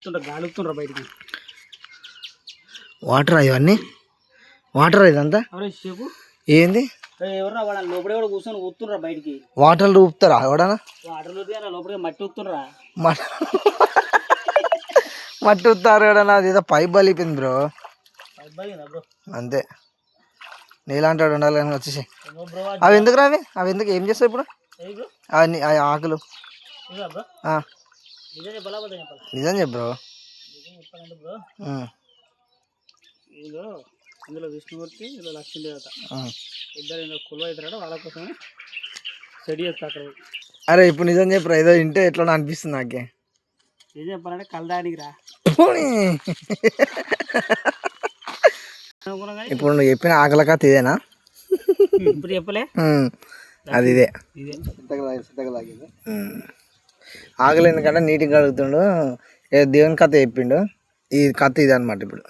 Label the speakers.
Speaker 1: గాలుతుండ్రా బయటికి.
Speaker 2: వాటర్ ఇవన్నీ వాటర్ ఇదంతా
Speaker 1: చెప్పు
Speaker 2: ఏంది
Speaker 1: ఎవరన్నా వాడు లోపల కూడా కూర్చొని ఊతుండ్రా బయటికి.
Speaker 2: వాటర్లు ఊపుతారా ఎవడన్నా?
Speaker 1: వాటర్ లోపలికి మట్టి ఊతుండ్రా.
Speaker 2: మట్టి ఊపుతారు ఎవడన్నా? అది ఏదో పైప్ బలిపోయింది బ్రో.
Speaker 1: బ్రో
Speaker 2: అంతే నీలాంటి ఉండాలి కానీ వచ్చేసి. అవి ఎందుకు రావి? అవి ఎందుకు ఏం చేస్తావు ఇప్పుడు? అవన్నీ ఆకులు నిజం చెప్పు బ్రో.
Speaker 1: ఇందులో విష్ణుమూర్తి ఇందులో లక్ష్మీదేవత ఇద్దరు కులు అవుతారు. వాళ్ళ కోసమే స్టడీ చేస్తా అక్కడ.
Speaker 2: అరే ఇప్పుడు నిజం చెప్పరా, ఏదో వింటే ఎట్లా అనిపిస్తుంది నాకే.
Speaker 1: ఏం చెప్పాలంటే కలదానికి రా.
Speaker 2: ఇప్పుడు నువ్వు చెప్పిన ఆకలి కథ ఇదేనా?
Speaker 1: ఇప్పుడు చెప్పలే
Speaker 2: అది ఇదే. ఆకలి ఎందుకంటే నీటికి కడుగుతుండు, దేవుని కథ చెప్పిండు. ఈ కథ ఇది అనమాట ఇప్పుడు.